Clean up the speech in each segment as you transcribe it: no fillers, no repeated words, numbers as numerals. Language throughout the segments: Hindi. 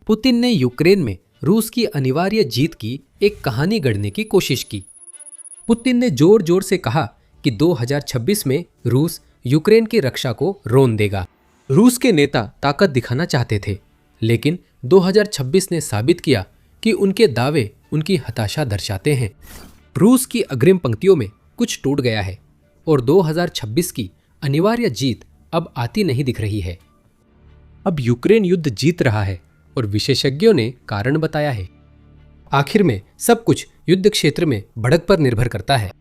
पुतिन ने यूक्रेन में रूस की अनिवार्य जीत की एक कहानी गढ़ने की कोशिश की। पुतिन ने जोर जोर से कहा कि 2026 में रूस यूक्रेन की रक्षा को रोन देगा। रूस के नेता ताकत दिखाना चाहते थे, लेकिन 2026 ने साबित किया कि उनके दावे उनकी हताशा दर्शाते हैं। रूस की अग्रिम पंक्तियों में कुछ टूट गया है और 2026 की अनिवार्य जीत अब आती नहीं दिख रही है। अब यूक्रेन युद्ध जीत रहा है और विशेषज्ञों ने कारण बताया है। आखिर में सब कुछ युद्ध क्षेत्र में बढ़त पर निर्भर करता है।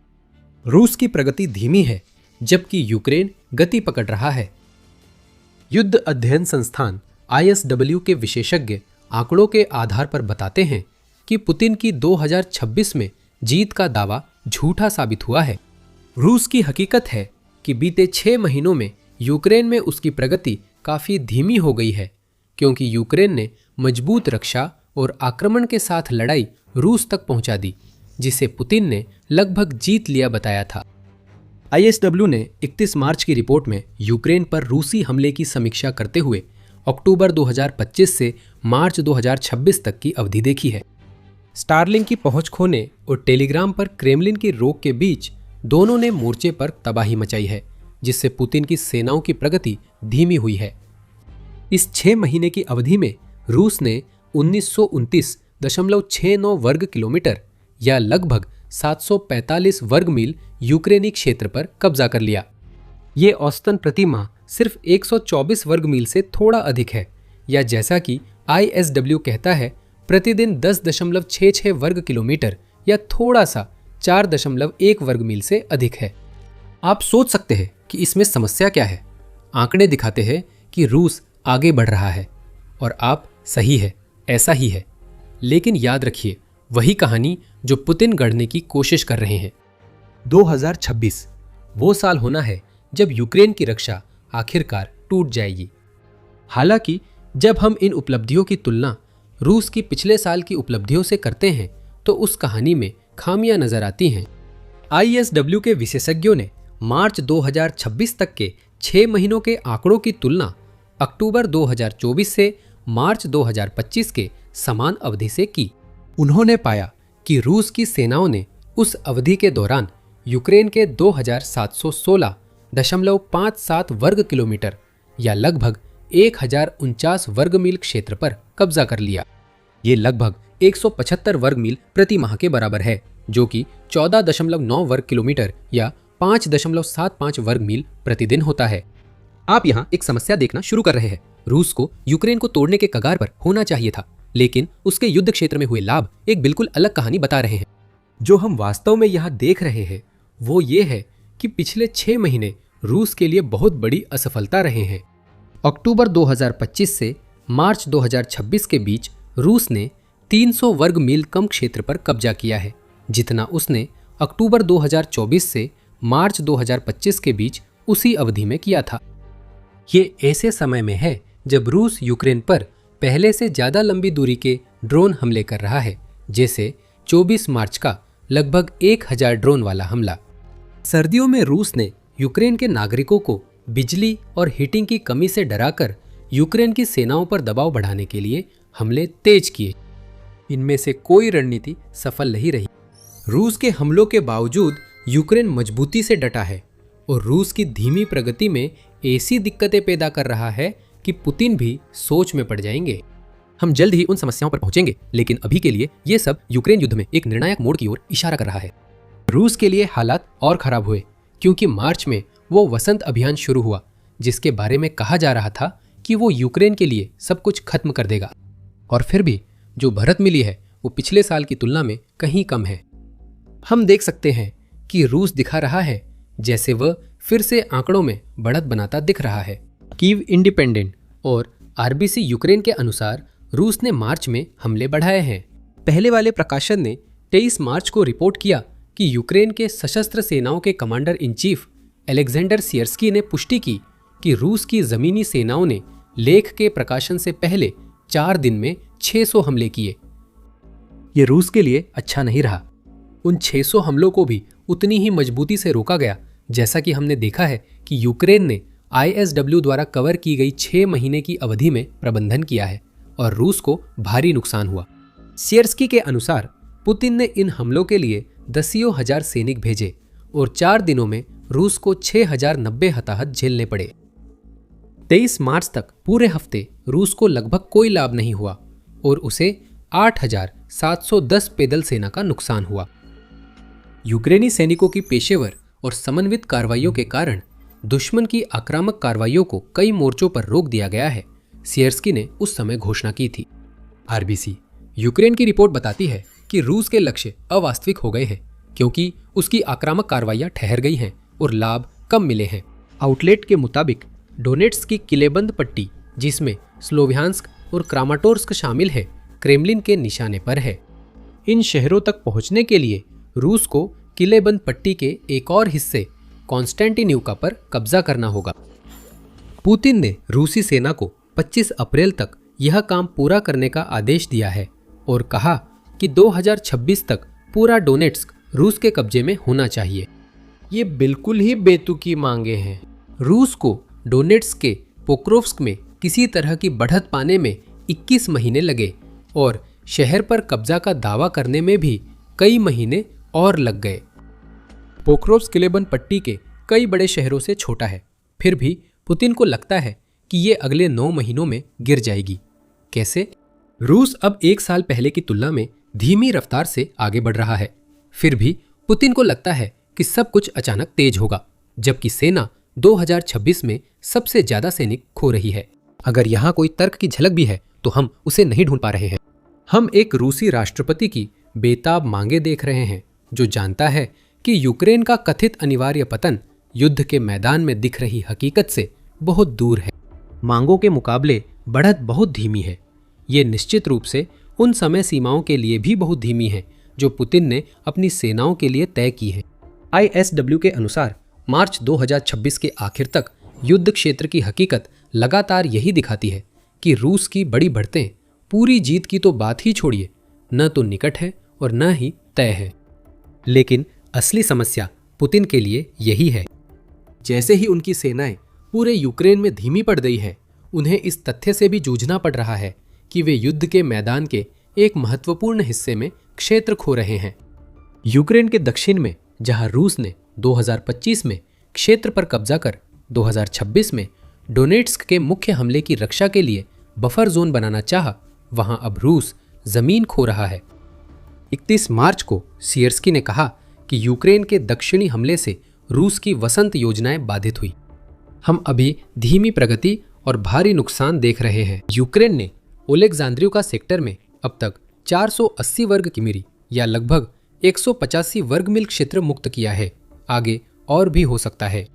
रूस की प्रगति धीमी है, जबकि यूक्रेन गति पकड़ रहा है। युद्ध अध्ययन संस्थान ISW के विशेषज्ञ आंकड़ों के आधार पर बताते हैं कि पुतिन की 2026 में जीत का दावा झूठा साबित हुआ है। रूस की हकीकत है कि बीते 6 महीनों में यूक्रेन में उसकी प्रगति काफी धीमी हो गई है, क्योंकि यूक्रेन ने मजबूत रक्षा और आक्रमण के साथ लड़ाई रूस तक पहुंचा दी, जिसे पुतिन ने लगभग जीत लिया बताया था। ISW ने 31 मार्च की रिपोर्ट में यूक्रेन पर रूसी हमले की समीक्षा करते हुए अक्टूबर 2025 से मार्च 2026 तक की अवधि देखी है। स्टारलिंक की पहुंच खोने और टेलीग्राम पर क्रेमलिन की रोक के बीच दोनों ने मोर्चे पर तबाही मचाई है, जिससे पुतिन की सेनाओं की प्रगति धीमी हुई है। इस 6 महीने की अवधि में रूस ने 1929.69 वर्ग किलोमीटर या लगभग 745 वर्ग मील यूक्रेनी क्षेत्र पर कब्जा कर लिया। ये औसतन प्रति माह सिर्फ 124 वर्ग मील से थोड़ा अधिक है, या जैसा कि ISW कहता है, प्रतिदिन 10.66 वर्ग किलोमीटर या थोड़ा सा 4.1 वर्ग मील से अधिक है। आप सोच सकते हैं कि इसमें समस्या क्या है। आंकड़े दिखाते हैं कि रूस आगे बढ़ रहा है, और आप सही है, ऐसा ही है। लेकिन याद रखिए, वही कहानी जो पुतिन गढ़ने की कोशिश कर रहे हैं। 2026 वो साल होना है जब यूक्रेन की रक्षा आखिरकार टूट जाएगी। हालांकि जब हम इन उपलब्धियों की तुलना रूस की पिछले साल की उपलब्धियों से करते हैं, तो उस कहानी में खामियां नजर आती हैं। ISW के विशेषज्ञों ने मार्च 2026 तक के 6 महीनों के आंकड़ों की तुलना अक्टूबर 2024 से मार्च 2025 के समान अवधि से की। उन्होंने पाया कि रूस की सेनाओं ने उस अवधि के दौरान यूक्रेन के 2716.57 वर्ग किलोमीटर या लगभग 1049 वर्ग मील क्षेत्र पर कब्जा कर लिया। ये लगभग 175 वर्ग मील प्रति माह के बराबर है, जो कि 14.9 वर्ग किलोमीटर या 5.75 वर्ग मील प्रतिदिन होता है। आप यहाँ एक समस्या देखना शुरू कर रहे हैं। रूस को यूक्रेन को तोड़ने के कगार पर होना चाहिए था, लेकिन उसके युद्ध क्षेत्र में हुए लाभ एक बिल्कुल अलग कहानी बता रहे हैं। जो हम वास्तव में यहाँ देख रहे हैं वो ये है कि पिछले 6 महीने रूस के लिए बहुत बड़ी असफलता रहे हैं। अक्टूबर 2025 से मार्च 2026 के बीच रूस ने 300 वर्ग मील कम क्षेत्र पर कब्जा किया है, जितना उसने अक्टूबर 2024 से मार्च 2025 के बीच उसी अवधि में किया था। ये ऐसे समय में है जब रूस यूक्रेन पर पहले से ज्यादा लंबी दूरी के ड्रोन हमले कर रहा है, जैसे 24 मार्च का लगभग 1000 ड्रोन वाला हमला। सर्दियों में रूस ने यूक्रेन के नागरिकों को बिजली और हीटिंग की कमी से डराकर यूक्रेन की सेनाओं पर दबाव बढ़ाने के लिए हमले तेज किए। इनमें से कोई रणनीति सफल नहीं रही। रूस के हमलों के बावजूद यूक्रेन मजबूती से डटा है और रूस की धीमी प्रगति में ऐसी दिक्कतें पैदा कर रहा है कि पुतिन भी सोच में पड़ जाएंगे। हम जल्द ही उन समस्याओं पर पहुंचेंगे, लेकिन अभी के लिए ये सब यूक्रेन युद्ध में एक निर्णायक मोड़ की ओर इशारा कर रहा है। रूस के लिए हालात और खराब हुए, क्योंकि मार्च में वो वसंत अभियान शुरू हुआ, जिसके बारे में कहा जा रहा था कि वो यूक्रेन के लिए सब कुछ खत्म कर देगा। और फिर भी जो बढ़त मिली है वो पिछले साल की तुलना में कहीं कम है। हम देख सकते हैं कि रूस दिखा रहा है जैसे वह फिर से आंकड़ों में बढ़त बनाता दिख रहा है। कीव इंडिपेंडेंट और RBC यूक्रेन के अनुसार रूस ने मार्च में हमले बढ़ाए हैं। पहले वाले प्रकाशन ने 23 मार्च को रिपोर्ट किया कि यूक्रेन के सशस्त्र सेनाओं के कमांडर इन चीफ अलेक्जेंडर सियर्स्की ने पुष्टि की कि रूस की जमीनी सेनाओं ने लेख के प्रकाशन से पहले 4 दिन में 600 हमले किए। ये रूस के लिए अच्छा नहीं रहा। उन 600 हमलों को भी उतनी ही मजबूती से रोका गया, जैसा कि हमने देखा है कि यूक्रेन ने ISW द्वारा कवर की गई 6 महीने की अवधि में प्रबंधन किया है। और रूस को भारी नुकसान हुआ। सियर्स्की के अनुसार पुतिन ने इन हमलों के लिए दसियों हजार सैनिक भेजे और 4 दिनों में रूस को 6090 हताहत झेलने पड़े। 23 मार्च तक पूरे हफ्ते रूस को लगभग कोई लाभ नहीं हुआ और उसे 8710 पैदल सेना का नुकसान हुआ। यूक्रेनी सैनिकों की पेशेवर और समन्वित कार्रवाइयों के कारण दुश्मन की आक्रामक कार्रवाइयों को कई मोर्चों पर रोक दिया गया है, सियर्स्की ने उस समय घोषणा की थी। आरबीसी यूक्रेन की रिपोर्ट बताती है कि रूस के लक्ष्य अवास्तविक हो गए हैं क्योंकि उसकी आक्रामक कार्रवाइयां ठहर गई हैं और लाभ कम मिले हैं। आउटलेट के मुताबिक डोनेट्स्क की किलेबंद पट्टी, जिसमें स्लोवियांस्क और क्रामाटोर्स्क शामिल है, क्रेमलिन के निशाने पर है। इन शहरों तक पहुंचने के लिए रूस को किलेबंद पट्टी के एक और हिस्से कॉन्स्टेंटिन्यूका पर कब्जा करना होगा। पुतिन ने रूसी सेना को 25 अप्रैल तक यह काम पूरा करने का आदेश दिया है और कहा कि 2026 तक पूरा डोनेट्स्क रूस के कब्जे में होना चाहिए। ये बिल्कुल ही बेतुकी मांगे हैं। रूस को डोनेट्स्क के पोक्रोव्स्क में किसी तरह की बढ़त पाने में 21 महीने लगे और शहर पर कब्जा का दावा करने में भी कई महीने और लग गए। पोक्रोव्स्क किलेबंद पट्टी के कई बड़े शहरों से छोटा है, फिर भी पुतिन को लगता है कि ये अगले 9 महीनों में गिर जाएगी। कैसे? रूस अब 1 साल पहले की तुलना में धीमी रफ्तार से आगे बढ़ रहा है, फिर भी पुतिन को लगता है कि सब कुछ अचानक तेज होगा, जबकि सेना 2026 में सबसे ज्यादा सैनिक खो रही है। अगर यहाँ कोई तर्क की झलक भी है तो हम उसे नहीं ढूंढ पा रहे हैं। हम एक रूसी राष्ट्रपति की बेताब मांगे देख रहे हैं जो जानता है कि यूक्रेन का कथित अनिवार्य पतन युद्ध के मैदान में दिख रही हकीकत से बहुत दूर है। मांगों के मुकाबले बढ़त बहुत धीमी है। ये निश्चित रूप से उन समय सीमाओं के लिए भी बहुत धीमी है जो पुतिन ने अपनी सेनाओं के लिए तय की है। ISW के अनुसार मार्च 2026 के आखिर तक युद्ध क्षेत्र की हकीकत लगातार यही दिखाती है कि रूस की बड़ी बढ़तें पूरी जीत की तो बात ही छोड़िए, न तो निकट है और न ही तय है। लेकिन असली समस्या पुतिन के लिए यही है। जैसे ही उनकी सेनाएं पूरे यूक्रेन में धीमी पड़ गई है, उन्हें इस तथ्य से भी जूझना पड़ रहा है कि वे युद्ध के मैदान के एक महत्वपूर्ण हिस्से में क्षेत्र खो रहे हैं। यूक्रेन के दक्षिण में जहां रूस ने 2025 में क्षेत्र पर कब्जा कर 2026 में डोनेट्स्क के मुख्य हमले की रक्षा के लिए बफर जोन बनाना चाहा, वहां अब रूस जमीन खो रहा है। 31 मार्च को सियर्स्की ने कहा कि यूक्रेन के दक्षिणी हमले से रूस की वसंत योजनाएं बाधित हुई। हम अभी धीमी प्रगति और भारी नुकसान देख रहे हैं। यूक्रेन ने ओलेक्जांद्रियोका सेक्टर में अब तक 480 वर्ग किमी या लगभग 185 वर्ग मील क्षेत्र मुक्त किया है। आगे और भी हो सकता है।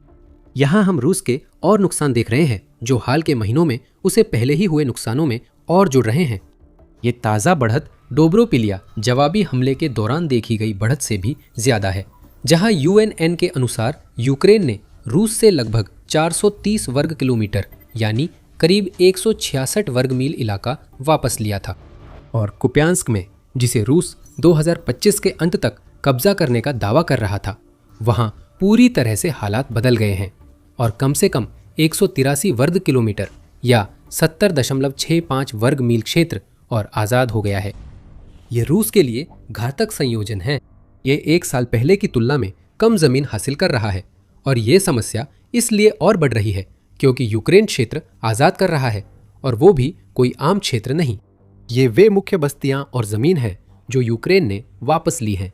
यहाँ हम रूस के और नुकसान देख रहे हैं जो हाल के महीनों में उसे पहले ही हुए नुकसानों में और जुड़ रहे हैं। ये ताज़ा बढ़त डोब्रोपिलिया जवाबी हमले के दौरान देखी गई बढ़त से भी ज्यादा है, जहां UNN के अनुसार यूक्रेन ने रूस से लगभग 430 वर्ग किलोमीटर यानी करीब 166 वर्ग मील इलाका वापस लिया था। और कुप्यांस्क में, जिसे रूस 2025 के अंत तक कब्जा करने का दावा कर रहा था, वहां पूरी तरह से हालात बदल गए हैं और कम से कम 183 वर्ग किलोमीटर या 70.65 वर्ग मील क्षेत्र और आज़ाद हो गया है। ये रूस के लिए घातक संयोजन है। ये 1 साल पहले की तुलना में कम जमीन हासिल कर रहा है और ये समस्या इसलिए और बढ़ रही है क्योंकि यूक्रेन क्षेत्र आज़ाद कर रहा है और वो भी कोई आम क्षेत्र नहीं। ये वे मुख्य बस्तियां और जमीन है जो यूक्रेन ने वापस ली हैं।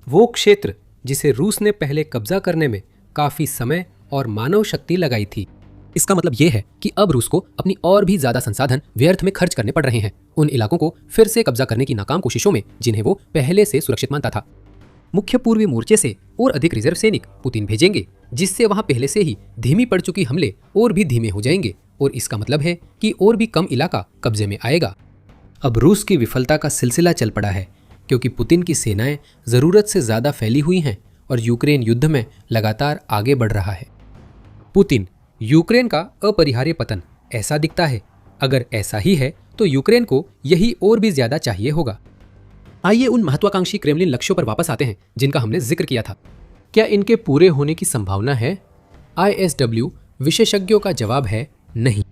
वो क्षेत्र जिसे रूस ने पहले कब्जा करने में काफी समय और मानव शक्ति लगाई थी। इसका मतलब ये है कि अब रूस को अपनी और भी ज्यादा संसाधन व्यर्थ में खर्च करने पड़ रहे हैं उन इलाकों को फिर से कब्जा करने की नाकाम कोशिशों में जिन्हें वो पहले से सुरक्षित मानता था। मुख्य पूर्वी मोर्चे से और अधिक रिजर्व सैनिक पुतिन भेजेंगे, जिससे वहां पहले से ही धीमी पड़ चुकी हमले और भी धीमे हो जाएंगे और इसका मतलब है कि और भी कम इलाका कब्जे में आएगा। अब रूस की विफलता का सिलसिला चल पड़ा है क्योंकि पुतिन की सेनाएं जरूरत से ज्यादा फैली हुई हैं और यूक्रेन युद्ध में लगातार आगे बढ़ रहा है। पुतिन, यूक्रेन का अपरिहार्य पतन, ऐसा दिखता है। अगर ऐसा ही है तो यूक्रेन को यही और भी ज्यादा चाहिए होगा। आइए उन महत्वाकांक्षी क्रेमलिन लक्ष्यों पर वापस आते हैं जिनका हमने जिक्र किया था। क्या इनके पूरे होने की संभावना है? ISW विशेषज्ञों का जवाब है नहीं।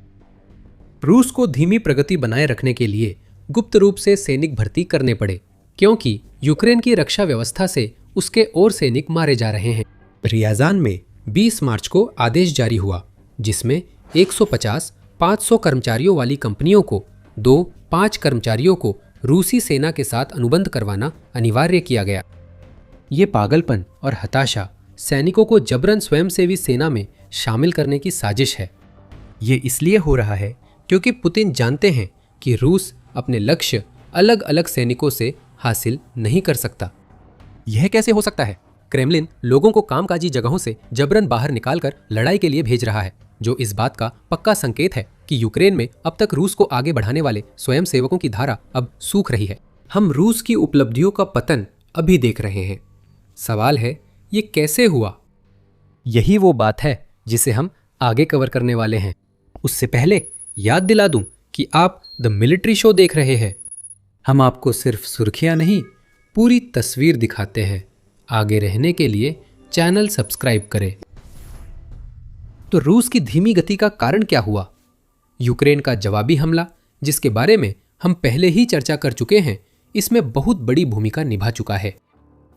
रूस को धीमी प्रगति बनाए रखने के लिए गुप्त रूप से सैनिक भर्ती करने पड़े, क्योंकि यूक्रेन की रक्षा व्यवस्था से उसके और सैनिक मारे जा रहे हैं। रियाजान में 20 मार्च को आदेश जारी हुआ, जिसमें 150-500 कर्मचारियों वाली कंपनियों को 2-5 कर्मचारियों को रूसी सेना के साथ अनुबंध करवाना अनिवार्य किया गया। ये पागलपन और हताशा सैनिकों को जबरन स्वयंसेवी सेना में शामिल करने की साजिश है। ये इसलिए हो रहा है क्योंकि पुतिन जानते हैं कि रूस अपने लक्ष्य अलग अलग सैनिकों से हासिल नहीं कर सकता। यह कैसे हो सकता है? क्रेमलिन लोगों को कामकाजी जगहों से जबरन बाहर निकालकर लड़ाई के लिए भेज रहा है, जो इस बात का पक्का संकेत है कि यूक्रेन में अब तक रूस को आगे बढ़ाने वाले स्वयंसेवकों की धारा अब सूख रही है। हम रूस की उपलब्धियों का पतन अभी देख रहे हैं। सवाल है, ये कैसे हुआ? यही वो बात है जिसे हम आगे कवर करने वाले हैं। उससे पहले याद दिला दूं कि आप द मिलिट्री शो देख रहे हैं। हम आपको सिर्फ सुर्खियां नहीं, पूरी तस्वीर दिखाते हैं। आगे रहने के लिए चैनल सब्सक्राइब करें। तो रूस की धीमी गति का कारण क्या हुआ? यूक्रेन का जवाबी हमला, जिसके बारे में हम पहले ही चर्चा कर चुके हैं, इसमें बहुत बड़ी भूमिका निभा चुका है।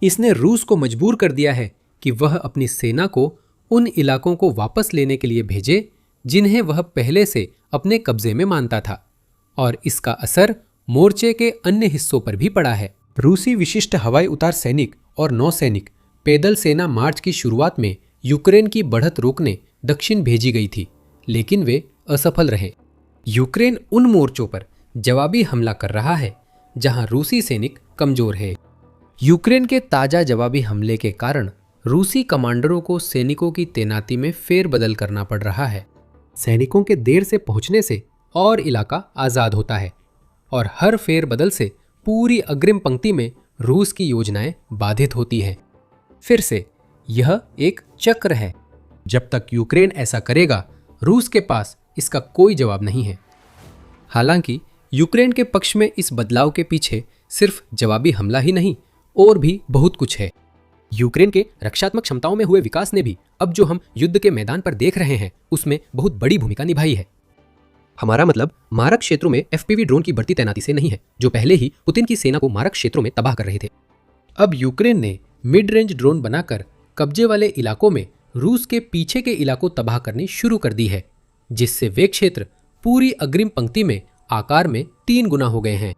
इसने रूस को मजबूर कर दिया है कि वह अपनी सेना को उन इलाकों को वापस लेने के लिए भेजे जिन्हें वह पहले से अपने कब्जे में मानता था, और इसका असर मोर्चे के अन्य हिस्सों पर भी पड़ा है। रूसी विशिष्ट हवाई उतार सैनिक और नौसैनिक पैदल सेना मार्च की शुरुआत में यूक्रेन की बढ़त रोकने दक्षिण भेजी गई थी, लेकिन वे असफल रहे। यूक्रेन उन मोर्चों पर जवाबी हमला कर रहा है जहां रूसी सैनिक कमजोर है। यूक्रेन के ताजा जवाबी हमले के कारण रूसी कमांडरों को सैनिकों की तैनाती में फेरबदल करना पड़ रहा है। सैनिकों के देर से पहुंचने से और इलाका आज़ाद होता है, और हर फेरबदल से पूरी अग्रिम पंक्ति में रूस की योजनाएं बाधित होती हैं। फिर से यह एक चक्र है। जब तक यूक्रेन ऐसा करेगा, रूस के पास इसका कोई जवाब नहीं है। हालांकि यूक्रेन के पक्ष में इस बदलाव के पीछे सिर्फ जवाबी हमला ही नहीं, और भी बहुत कुछ है। यूक्रेन के रक्षात्मक क्षमताओं में हुए विकास ने भी अब जो हम युद्ध के मैदान पर देख रहे हैं, उसमें बहुत बड़ी भूमिका निभाई है। हमारा मतलब मारक क्षेत्रों में एफपीवी ड्रोन की बढ़ती तैनाती से नहीं है, जो पहले ही पुतिन की सेना को मारक क्षेत्रों में तबाह कर रहे थे। अब यूक्रेन ने मिड रेंज ड्रोन बनाकर कब्जे वाले इलाकों में रूस के पीछे के इलाकों तबाह करनी शुरू कर दी है, जिससे वे क्षेत्र पूरी अग्रिम पंक्ति में आकार में 3 गुना हो गए हैं।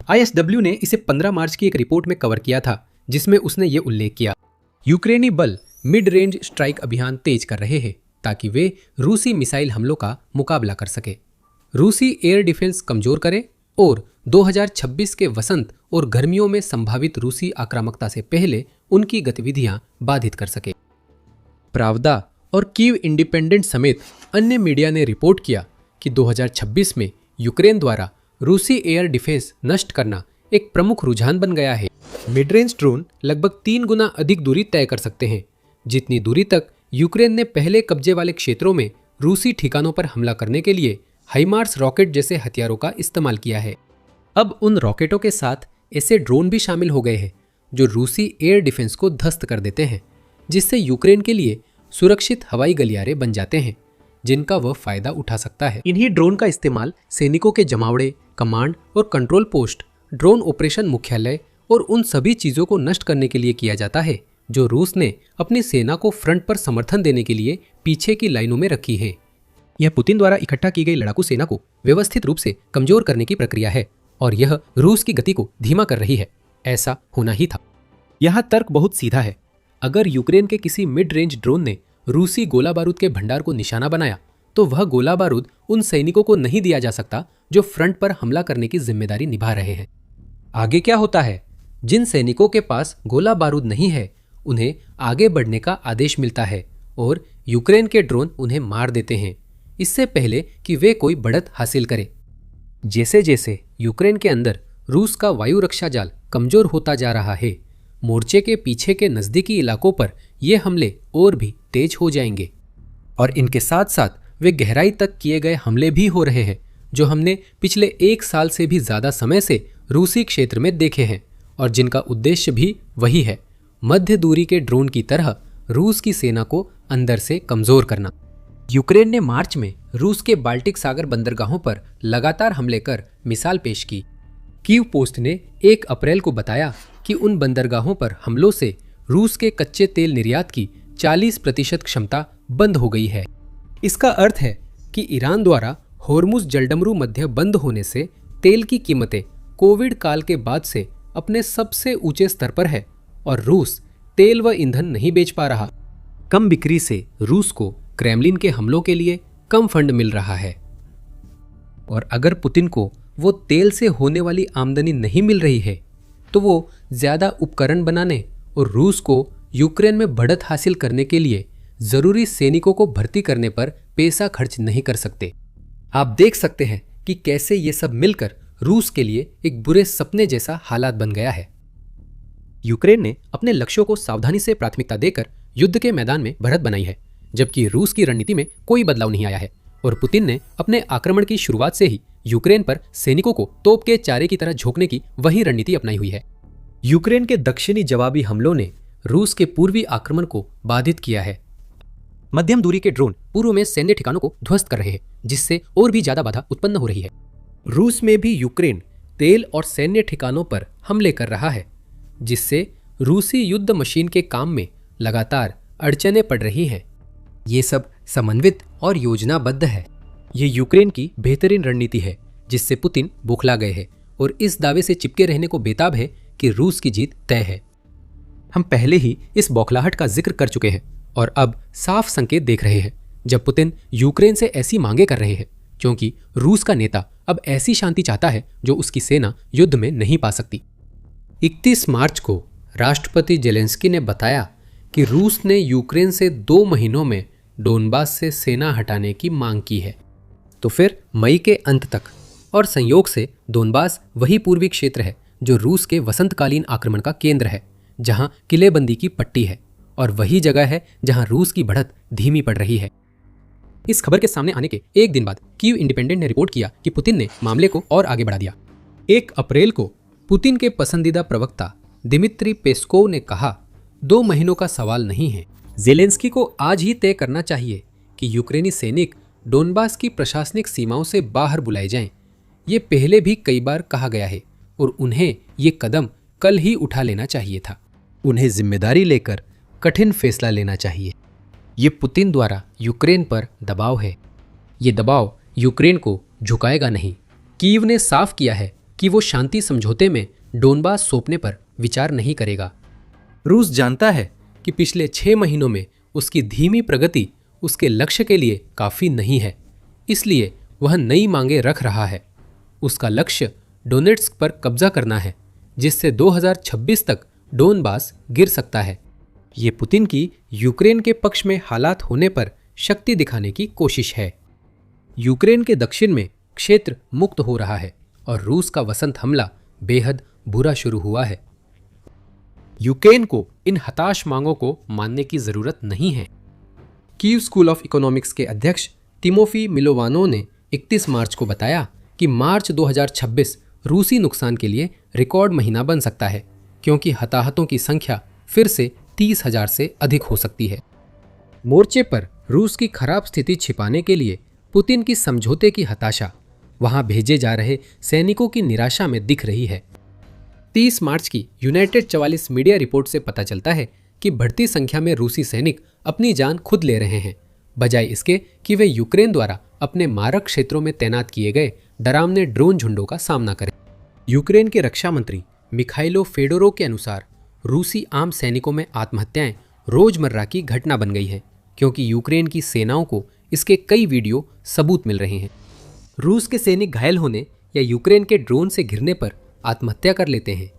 ISW ने इसे 15 मार्च की एक रिपोर्ट में कवर किया था, जिसमें उसने ये उल्लेख किया, यूक्रेनी बल मिड रेंज स्ट्राइक अभियान तेज कर रहे हैं ताकि वे रूसी मिसाइल हमलों का मुकाबला कर सके, रूसी एयर डिफेंस कमजोर करें और 2026 के वसंत और गर्मियों में संभावित रूसी आक्रामकता से पहले उनकी गतिविधियां बाधित कर सके। प्रावदा और कीव इंडिपेंडेंट समेत अन्य मीडिया ने रिपोर्ट किया कि 2026 में यूक्रेन द्वारा रूसी एयर डिफेंस नष्ट करना एक प्रमुख रुझान बन गया है। मिड रेंज ड्रोन लगभग 3 गुना अधिक दूरी तय कर सकते हैं, जितनी दूरी तक यूक्रेन ने पहले कब्जे वाले क्षेत्रों में रूसी ठिकानों पर हमला करने के लिए हाइमार्स रॉकेट जैसे हथियारों का इस्तेमाल किया है। अब उन रॉकेटों के साथ ऐसे ड्रोन भी शामिल हो गए हैं जो रूसी एयर डिफेंस को ध्वस्त कर देते हैं, जिससे यूक्रेन के लिए सुरक्षित हवाई गलियारे बन जाते हैं जिनका वह फायदा उठा सकता है। इन्हीं ड्रोन का इस्तेमाल सैनिकों के जमावड़े, कमांड और कंट्रोल पोस्ट, ड्रोन ऑपरेशन मुख्यालय और उन सभी चीज़ों को नष्ट करने के लिए किया जाता है जो रूस ने अपनी सेना को फ्रंट पर समर्थन देने के लिए पीछे की लाइनों में रखी है। यह पुतिन द्वारा इकट्ठा की गई लड़ाकू सेना को व्यवस्थित रूप से कमजोर करने की प्रक्रिया है, और यह रूस की गति को धीमा कर रही है। ऐसा होना ही था। यहाँ तर्क बहुत सीधा है। अगर यूक्रेन के किसी मिड रेंज ड्रोन ने रूसी गोला बारूद के भंडार को निशाना बनाया, तो वह गोला बारूद उन सैनिकों को नहीं दिया जा सकता जो फ्रंट पर हमला करने की जिम्मेदारी निभा रहे हैं। आगे क्या होता है? जिन सैनिकों के पास गोला बारूद नहीं है, उन्हें आगे बढ़ने का आदेश मिलता है और यूक्रेन के ड्रोन उन्हें मार देते हैं, इससे पहले कि वे कोई बढ़त हासिल करें। जैसे जैसे यूक्रेन के अंदर रूस का वायु रक्षा जाल कमजोर होता जा रहा है, मोर्चे के पीछे के नज़दीकी इलाकों पर ये हमले और भी तेज हो जाएंगे, और इनके साथ साथ वे गहराई तक किए गए हमले भी हो रहे हैं जो हमने पिछले 1 साल से भी ज़्यादा समय से रूसी क्षेत्र में देखे हैं, और जिनका उद्देश्य भी वही है, मध्य दूरी के ड्रोन की तरह रूस की सेना को अंदर से कमज़ोर करना। यूक्रेन ने मार्च में रूस के बाल्टिक सागर बंदरगाहों पर लगातार हमले कर मिसाल पेश की। कीव पोस्ट ने 1 अप्रैल को बताया कि उन बंदरगाहों पर हमलों से रूस के कच्चे तेल निर्यात की 40% क्षमता बंद हो गई है। इसका अर्थ है कि ईरान द्वारा होर्मुज जलडमरू मध्य बंद होने से तेल की कीमतें कोविड काल के बाद से अपने सबसे ऊंचे स्तर पर है और रूस तेल व ईंधन नहीं बेच पा रहा। कम बिक्री से रूस को क्रेमलिन के हमलों के लिए कम फंड मिल रहा है और अगर पुतिन को वो तेल से होने वाली आमदनी नहीं मिल रही है तो वो ज्यादा उपकरण बनाने और रूस को यूक्रेन में बढ़त हासिल करने के लिए जरूरी सैनिकों को भर्ती करने पर पैसा खर्च नहीं कर सकते। आप देख सकते हैं कि कैसे ये सब मिलकर रूस के लिए एक बुरे सपने जैसा हालात बन गया है। यूक्रेन ने अपने लक्ष्यों को सावधानी से प्राथमिकता देकर युद्ध के मैदान में बढ़त बनाई है, जबकि रूस की रणनीति में कोई बदलाव नहीं आया है और पुतिन ने अपने आक्रमण की शुरुआत से ही यूक्रेन पर सैनिकों को तोप के चारे की तरह झोंकने की वही रणनीति अपनाई हुई है। यूक्रेन के दक्षिणी जवाबी हमलों ने रूस के पूर्वी आक्रमण को बाधित किया है। मध्यम दूरी के ड्रोन पूर्व में सैन्य ठिकानों को ध्वस्त कर रहे हैं, जिससे और भी ज्यादा बाधा उत्पन्न हो रही है। रूस में भी यूक्रेन तेल और सैन्य ठिकानों पर हमले कर रहा है, जिससे रूसी युद्ध मशीन के काम में लगातार अड़चनें पड़ रही हैं। ये सब समन्वित और योजनाबद्ध है। ये यूक्रेन की बेहतरीन रणनीति है, जिससे पुतिन बौखला गए हैं और इस दावे से चिपके रहने को बेताब है कि रूस की जीत तय है। हम पहले ही इस बौखलाहट का जिक्र कर चुके हैं और अब साफ संकेत देख रहे हैं जब पुतिन यूक्रेन से ऐसी मांगे कर रहे हैं, क्योंकि रूस का नेता अब ऐसी शांति चाहता है जो उसकी सेना युद्ध में नहीं पा सकती। 31 मार्च को राष्ट्रपति जेलेंस्की ने बताया कि रूस ने यूक्रेन से 2 महीनों में डोनबास से सेना हटाने की मांग की है। तो फिर मई के अंत तक, और संयोग से डोनबास वही पूर्वी क्षेत्र है जो रूस के वसंतकालीन आक्रमण का केंद्र है, जहां किलेबंदी की पट्टी है, और वही जगह है जहां रूस की बढ़त धीमी पड़ रही है। इस खबर के सामने आने के एक दिन बाद कीव इंडिपेंडेंट ने रिपोर्ट किया कि पुतिन ने मामले को और आगे बढ़ा दिया। 1 अप्रैल को पुतिन के पसंदीदा प्रवक्ता दिमित्री पेस्कोव ने कहा, 2 महीनों का सवाल नहीं है। जेलेंस्की को आज ही तय करना चाहिए कि यूक्रेनी सैनिक डोनबास की प्रशासनिक सीमाओं से बाहर बुलाए जाएं। ये पहले भी कई बार कहा गया है और उन्हें ये कदम कल ही उठा लेना चाहिए था। उन्हें जिम्मेदारी लेकर कठिन फैसला लेना चाहिए। ये पुतिन द्वारा यूक्रेन पर दबाव है। ये दबाव यूक्रेन को झुकाएगा नहीं। कीव ने साफ किया है कि वो शांति समझौते में डोनबास सौंपने पर विचार नहीं करेगा। रूस जानता है कि पिछले 6 महीनों में उसकी धीमी प्रगति उसके लक्ष्य के लिए काफी नहीं है, इसलिए वह नई मांगे रख रहा है। उसका लक्ष्य डोनेट्स्क पर कब्जा करना है, जिससे 2026 तक डोनबास गिर सकता है। ये पुतिन की यूक्रेन के पक्ष में हालात होने पर शक्ति दिखाने की कोशिश है। यूक्रेन के दक्षिण में क्षेत्र मुक्त हो रहा है और रूस का वसंत हमला बेहद बुरा शुरू हुआ है। यूक्रेन को इन हताश मांगों को मानने की जरूरत नहीं है। कीव स्कूल ऑफ इकोनॉमिक्स के अध्यक्ष तिमोफी मिलोवानोव ने 31 मार्च को बताया कि मार्च 2026 रूसी नुकसान के लिए रिकॉर्ड महीना बन सकता है, क्योंकि हताहतों की संख्या फिर से 30,000 से अधिक हो सकती है। मोर्चे पर रूस की खराब स्थिति छिपाने के लिए पुतिन की समझौते की हताशा वहां भेजे जा रहे सैनिकों की निराशा में दिख रही है। 30 मार्च की यूनाइटेड 44 मीडिया रिपोर्ट से पता चलता है कि बढ़ती संख्या में रूसी सैनिक अपनी जान खुद ले रहे हैं, बजाय इसके कि वे यूक्रेन द्वारा अपने मारक क्षेत्रों में तैनात किए गए डरावने ड्रोन झुंडों का सामना करें। यूक्रेन के रक्षा मंत्री मिखाइलो फेडोरोव के अनुसार रूसी आम सैनिकों में आत्महत्याएं रोजमर्रा की घटना बन गई है, क्योंकि यूक्रेन की सेनाओं को इसके कई वीडियो सबूत मिल रहे हैं। रूस के सैनिक घायल होने या यूक्रेन के ड्रोन से गिरने पर आत्महत्या कर लेते हैं,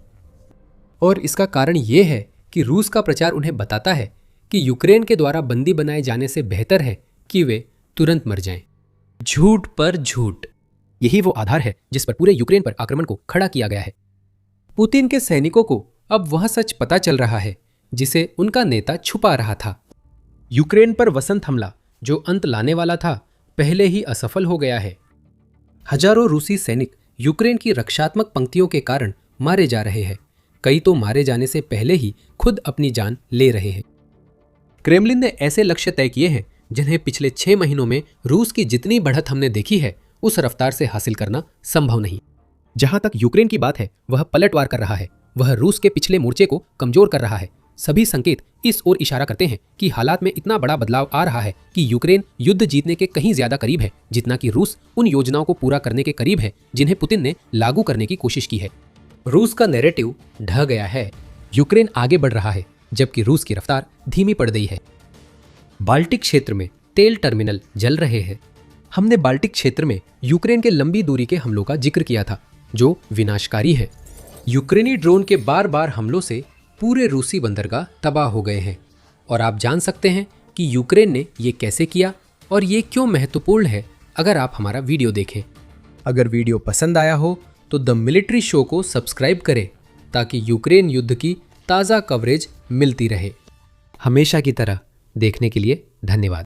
और इसका कारण ये है कि रूस का प्रचार उन्हें बताता है कि यूक्रेन के द्वारा बंदी बनाए जाने से बेहतर है कि वे तुरंत मर जाएं। झूठ पर झूठ, यही वो आधार है जिस पर पूरे यूक्रेन पर आक्रमण को खड़ा किया गया है। पुतिन के सैनिकों को अब वह सच पता चल रहा है जिसे उनका नेता छुपा रहा था। यूक्रेन पर वसंत हमला जो अंत लाने वाला था, पहले ही असफल हो गया है। हजारों रूसी सैनिक यूक्रेन की रक्षात्मक पंक्तियों के कारण मारे जा रहे हैं। कई तो मारे जाने से पहले ही खुद अपनी जान ले रहे हैं। क्रेमलिन ने ऐसे लक्ष्य तय किए हैं जिन्हें पिछले 6 महीनों में रूस की जितनी बढ़त हमने देखी है उस रफ्तार से हासिल करना संभव नहीं। जहां तक यूक्रेन की बात है, वह पलटवार कर रहा है, वह रूस के पिछले मोर्चे को कमजोर कर रहा है। सभी संकेत इस ओर इशारा करते हैं कि हालात में इतना बड़ा बदलाव आ रहा है कि यूक्रेन युद्ध जीतने के कहीं ज्यादा करीब है जितना कि रूस उन योजनाओं को पूरा करने के करीब है जिन्हें पुतिन ने लागू करने की कोशिश की है। रूस का नैरेटिव ढह गया है, यूक्रेन आगे बढ़ रहा है जबकि रूस की रफ्तार धीमी पड़ गई है। बाल्टिक क्षेत्र में तेल टर्मिनल जल रहे हैं। हमने बाल्टिक क्षेत्र में यूक्रेन के लंबी दूरी के हमलों का जिक्र किया था जो विनाशकारी है। यूक्रेनी ड्रोन के बार बार हमलों से पूरे रूसी बंदरगाह तबाह हो गए हैं और आप जान सकते हैं कि यूक्रेन ने ये कैसे किया और ये क्यों महत्वपूर्ण है अगर आप हमारा वीडियो देखें। अगर वीडियो पसंद आया हो तो द मिलिट्री शो को सब्सक्राइब करें ताकि यूक्रेन युद्ध की ताज़ा कवरेज मिलती रहे। हमेशा की तरह देखने के लिए धन्यवाद।